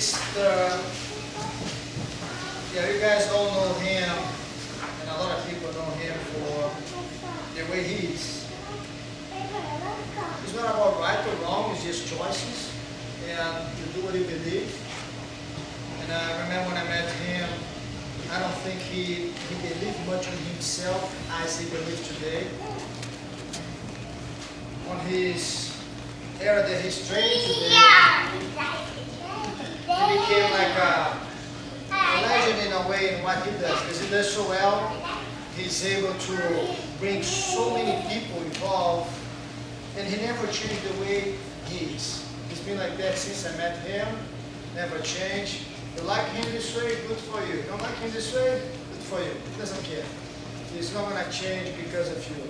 it's the, yeah, you guys all know him, and a lot of people know him for the way he is. It's not about right or wrong, it's just choices, and you do what you believe. And I remember when I met him, I don't think he believed much in himself as he believes today. On his era that he's training today, he became like a legend in a way in what he does, because he does so well. He's able to bring so many people involved, and he never changed the way he is. He's been like that since I met him, never changed. You like him this way, good for you. You don't like him this way, good for you. He doesn't care. He's not going to change because of you.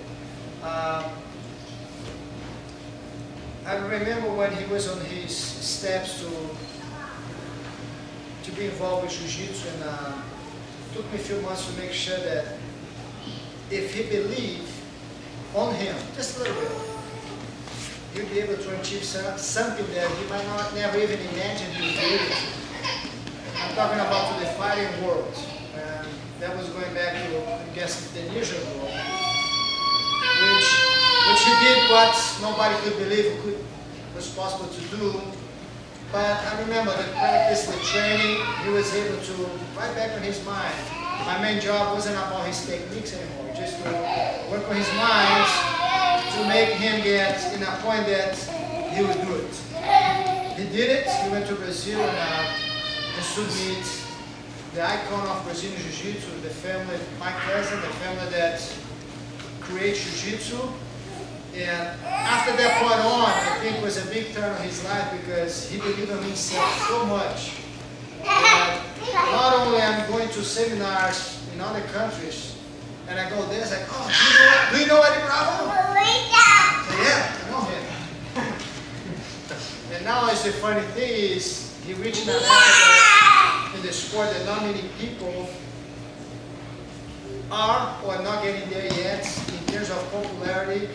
I remember when he was on his steps to be involved with Jiu-Jitsu, and it took me a few months to make sure that if he believed on him, just a little bit, he'd be able to achieve something that he might not never even imagine he would be able to. I'm talking about to the fighting world, and that was going back to, I'm guessing, 10 years ago, which he did what nobody could believe was possible to do. But I remember the practice, the training, he was able to, right back in his mind. My main job wasn't about his techniques anymore, just to work on his mind to make him get in a point that he would do it. He did it. He went to Brazil and stood meet the icon of Brazilian Jiu-Jitsu, the family, my cousin, the family that creates Jiu-Jitsu. And after that point on, I think it was a big turn in his life, because he believed in himself so much that not only I'm going to seminars in other countries, and I go there, it's like, oh, do you know Eddie Bravo? I say, yeah, I know him. And now, as the funny thing is, he reached that level in the sport that not many people are or not getting there yet in terms of popularity.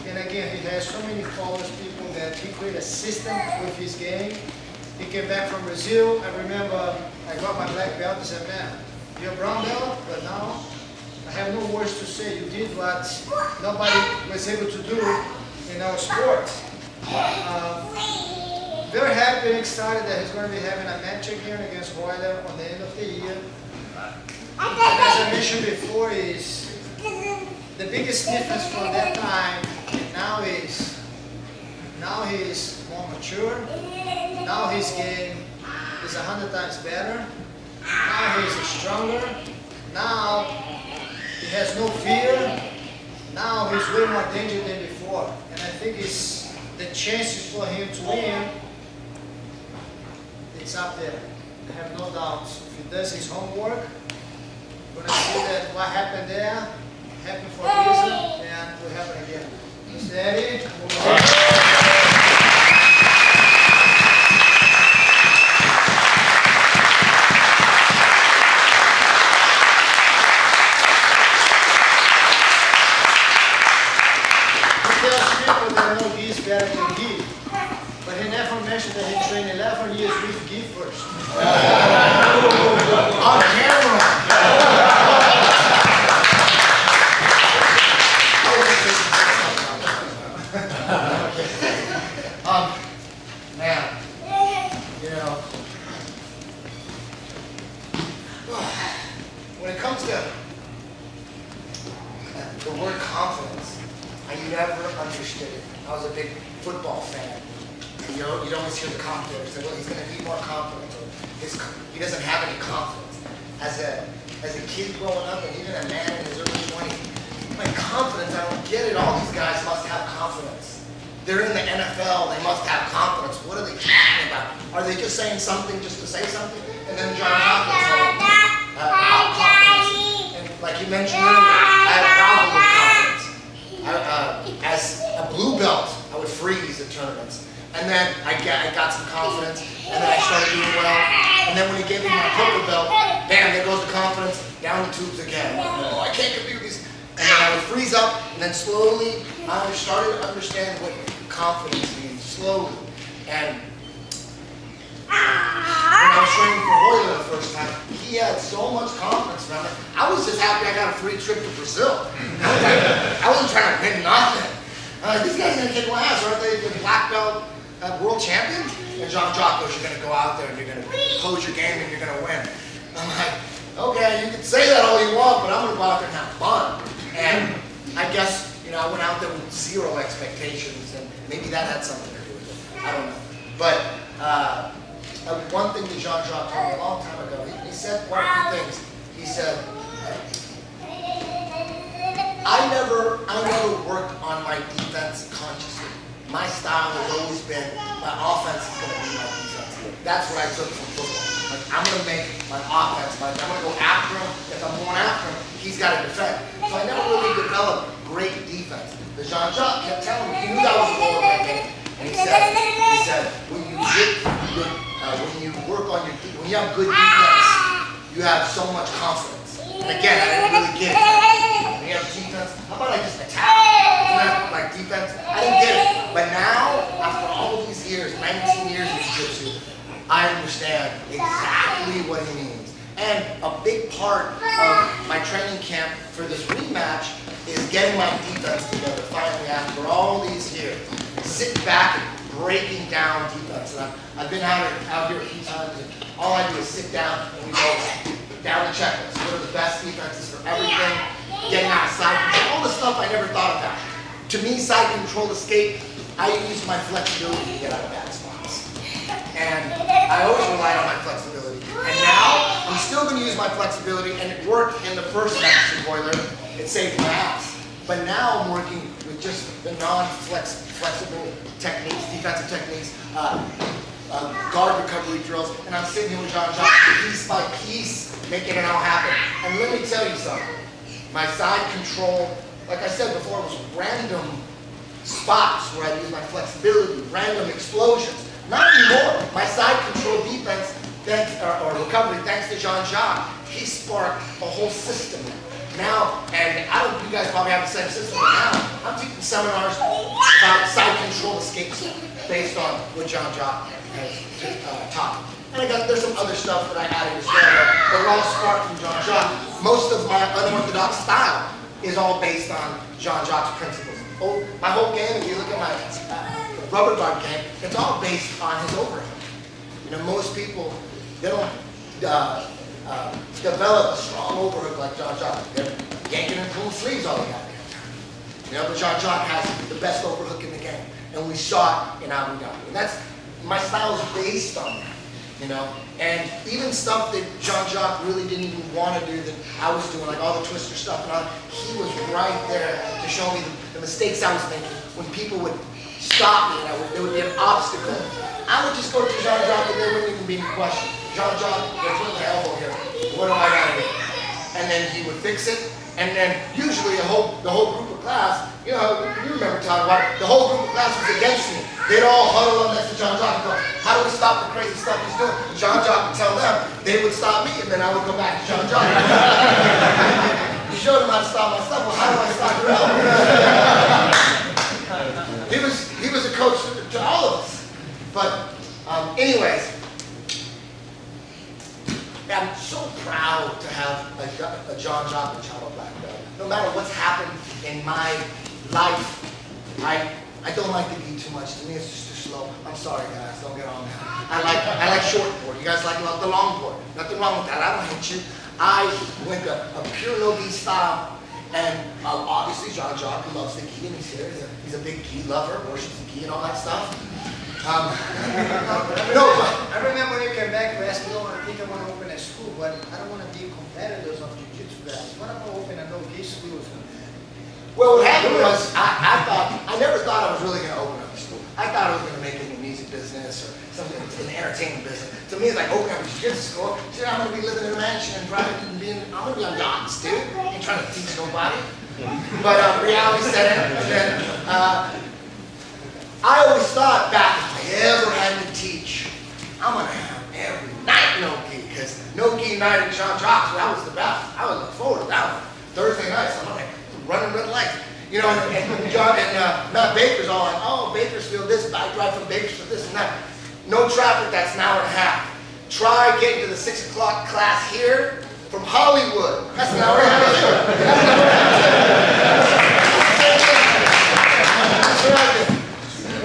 And again, he has so many followers, people, that he created a system with his game. He came back from Brazil. I remember I got my black belt and said, man, you're a brown belt, but now I have no words to say. You did what nobody was able to do in our sport. Very happy and excited that he's going to be having a match again against Royler on the end of the year. And as I mentioned before, is the biggest difference from that time and now he's more mature. Now his game is 100 times better. Now he's stronger. Now he has no fear. Now he's way more dangerous than before. And I think it's the chances for him to win, it's up there. I have no doubt. If he does his homework, we're going to see that what happened there happened for a reason, and will happen again. Mr. Eddie? He tells people that know Guy is better than Guy, but he never mentioned that he trained 11 years with Guy first. On camera! Man, you know, when it comes to the word confidence, I never understood it. I was a big football fan. And you'd always hear the confidence. Say, well, he's going to be more confident. Or he doesn't have any confidence. As a kid growing up, and even a man in his early 20s, like confidence, I don't get it. All these guys must have confidence. They're in the NFL, they must have confidence. What are they talking about? Are they just saying something just to say something? And then John Hopkins about confidence. And like you mentioned earlier, I had a problem with confidence. As a blue belt, I would freeze at tournaments. And then I got some confidence, and then I started doing well. And then when he gave me my purple belt, bam, there goes the confidence, down the tubes again. Oh, I can't compete with these. And then I would freeze up, and then slowly I started to understand what confidence means, slowly. And when I training for Hoyler the first time, he had so much confidence around it. I was just happy I got a free trip to Brazil. I wasn't trying to win nothing. These guys are going to kick my ass, aren't they? The black belt world champions? And Jacques goes, you're going to go out there and you're going to close your game and you're going to win. I'm like, okay, you can say that all you want, but I'm going to go out there and have fun. And I guess, I went out there with zero expectations, and maybe that had something to do with it. I don't know. But one thing that Jacques told me a long time ago, he said one of the things. He said, I never worked on my defense consciously. My style has always been, my offense is going to be my defense. That's what I took from football. Like, I'm going to make my offense, I'm going to go after him. If I'm going after him, he's got to defend. So I never really developed great defense. But Jacques kept telling me, he knew that was a role of my game. And he said, when you work on your defense, when you have good defense, you have so much confidence. And again, I didn't really get it. When you have defense, how about I just attack? Like defense, I didn't get it. But now, after all these years, 19 years of Jiu-Jitsu, I understand exactly what he means. And a big part of my training camp for this rematch is getting my defense together finally after all these years. Sitting back and breaking down defense. And I've been out here a few times, and all I do is sit down and we go down the checklist. What are the best defenses for everything? Getting out of side control, all the stuff I never thought about. To me, side control escape, I use my flexibility to get out of bad spots. And I always relied on my flexibility. And now, I'm still going to use my flexibility, and it worked in the first match in Hoyler. It saved my ass. But now I'm working with just the non-flexible techniques, defensive techniques, guard recovery drills, and I'm sitting here with Jacques, piece by piece, making it all happen. And let me tell you something. My side control, like I said before, it was random spots where I use my flexibility, random explosions. Not anymore. My side control defense, or recovery, thanks to Jacques, he sparked a whole system now. And I don't, you guys probably have the same system, but now I'm taking seminars about side control escapes based on what Jacques has taught. And there's some other stuff that I added as well, but they're all sparked from Jacques. Most of my unorthodox style is all based on Jacques' principles. Oh, my whole game, if you look at my rubber guard game, it's all based on his overhead. Most people, they don't develop a strong overhook like Jacques. They're yanking and pulling sleeves all the goddamn time. But Jacques has the best overhook in the game, and we saw it in Abu Dhabi. And that's, my style is based on that. And even stuff that Jacques really didn't even want to do that I was doing, like all the twister stuff and all, he was right there to show me the mistakes I was making. When people would stop me and there would be an obstacle, I would just go to Jacques and there wouldn't even be any question. Jacques, they're putting my elbow here. What do I got to do? And then he would fix it. And then usually the whole group of class, you remember talking about it, the whole group of class was against me. They'd all huddle up next to Jacques and go, how do we stop the crazy stuff he's doing? And Jacques would tell them, they would stop me, and then I would go back to Jacques. You showed him how to stop my stuff. Well, how do I stop your elbow? He was a coach to all of us. But anyways, I'm so proud to have a Jacques Machado black belt. No matter what's happened in my life, I don't like the gi too much. To me, it's just too slow. I'm sorry, guys. Don't get on that. I like short board. You guys like the long board. Nothing wrong with that. I don't hate you. I went a pure no gi style, and obviously Jacques loves the gi, and he's here. He's a big gi lover, worships the gi and all that stuff. I remember when you came back, you asked me, I think I want to open a school, but I don't want to be competitors of Jiu-Jitsu guys. What about open a no-gi school? Well, what happened was, I never thought I was really going to open up a school. I thought I was going to make it in the music business or something in the entertainment business. To me, it's like opening up a Jiu-Jitsu school. Shit, I'm going to be living in a mansion and driving and I'm going to be on yachts, dude. I ain't trying to teach nobody. But reality set in, and then I always thought back, if I ever had to teach, I'm going to have every night no-gi, because no-gi night at Jacques, that was the best. I would look forward to that one. Thursday nights, I'm like, running red lights. And Matt Baker's all like, oh, Bakersfield this, I drive from Bakersfield this and that. No traffic, that's an hour and a half. try getting to the 6 o'clock class here from Hollywood. That's an hour and a half too. That's what I do.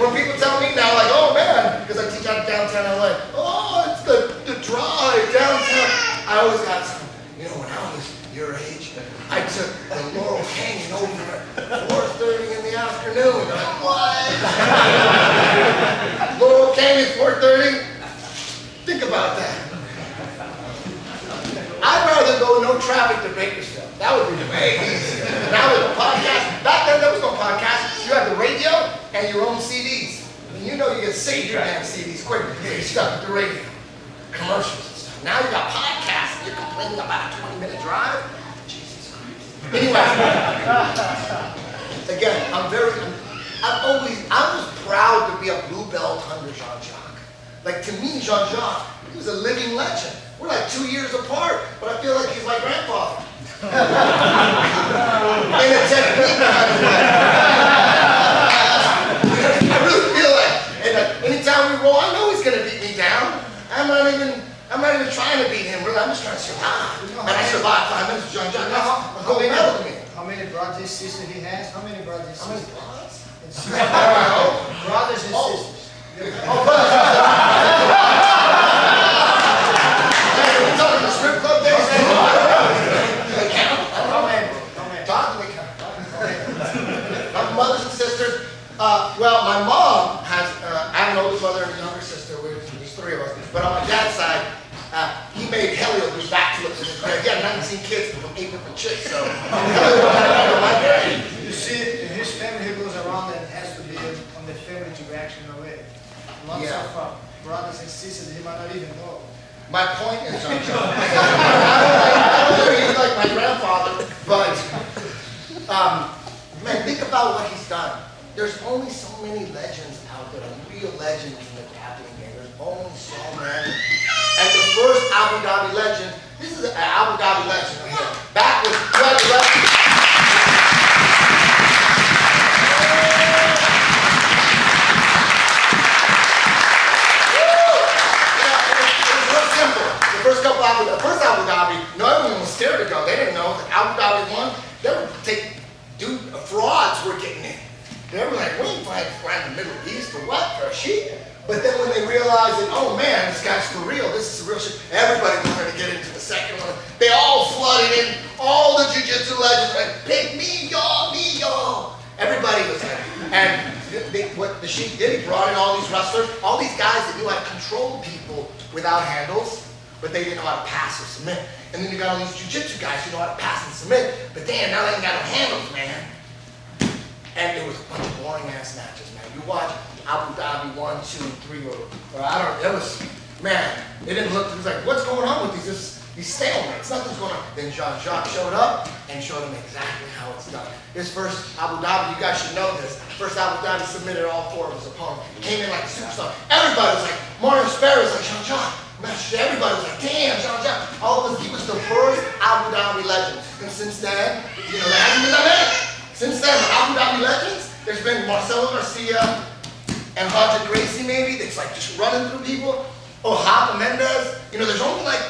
When people tell me now, like, oh man, because I teach out of downtown LA, oh, it's the drive downtown. I always got some, when I was your age, I took the Laurel Canyon over at 4:30 in the afternoon. I'm like, what? Laurel Canyon, 4:30? Think about that. I'd rather go no traffic to Bakersfield. That would be way easier. Now with the podcast, back then there was no podcast. You had the radio and your own CDs. And you get sick of your damn CDs quick. You're stuck with the radio. Commercials and stuff. Now you got podcasts and you're complaining about a 20-minute drive. Jesus Christ. Anyway, again, I was proud to be a blue belt under Jean-Jacques. Like to me, Jean-Jacques, he was a living legend. We're like 2 years apart, but I feel like he's my grandfather. In a technique kind of way. I really feel like, and anytime we roll, I know he's gonna beat me down. I'm not even trying to beat him, really. I'm just trying to survive. And I survived 5 minutes with Jean-Jacques. How many brothers and sisters he has? How many brothers and sisters? Brothers? Brothers and sisters. Oh, brothers and sisters. We're talking the strip club days. They count. How many? Talk to me, count. My mothers and sisters. Well, my mom has. I have an older brother and a younger sister. There's 3 of us. But on my dad's side, he made Helio do backflips in his grave. He had 19 kids from 8 different chicks. So you see, in his family, he goes around and has to be on the family direction away. Lots of brothers and sisters he might not even know. My point is, I don't know he's like my grandfather, but man, think about what he's done. There's only so many legends out there, real legends in the grappling game. There's only so many. And the first Abu Dhabi legend, this is an Abu Dhabi legend right here. Back with first Abu Dhabi, everyone was scared to go. They didn't know that Abu Dhabi won. They would frauds were getting in. They were like, we ain't fighting in the Middle East for what? For a sheep? But then when they realized that, oh man, this guy's for real, this is real shit, everybody wanted to get into the second one. They all flooded in, all the jiu-jitsu legends, like, pick me, y'all. Everybody was like, and what the sheik did, he brought in all these wrestlers, all these guys that knew how to control people without handles, but they didn't know how to pass or submit. And then you got all these jiu-jitsu guys who know how to pass and submit, but damn, now they ain't got no handles, man. And it was a bunch of boring ass matches, man. You watch Abu Dhabi 1, 2, 3, or I don't know, it was, man, it didn't look, it was like, what's going on with these stalemates? Nothing's going on. Then Jacques showed up and showed him exactly how it's done. His first Abu Dhabi, you guys should know this, first Abu Dhabi submitted all 4 of his opponents. Came in like a superstar. Everybody was like, Mario Sparrow was like, Jacques. Everybody was like, damn, Jacques. He was the first Abu Dhabi legend. And since then, there hasn't been that many. Since then, Abu Dhabi legends, there's been Marcelo Garcia and Roger Gracie maybe, that's like just running through people. Or Rafa Mendes. There's only like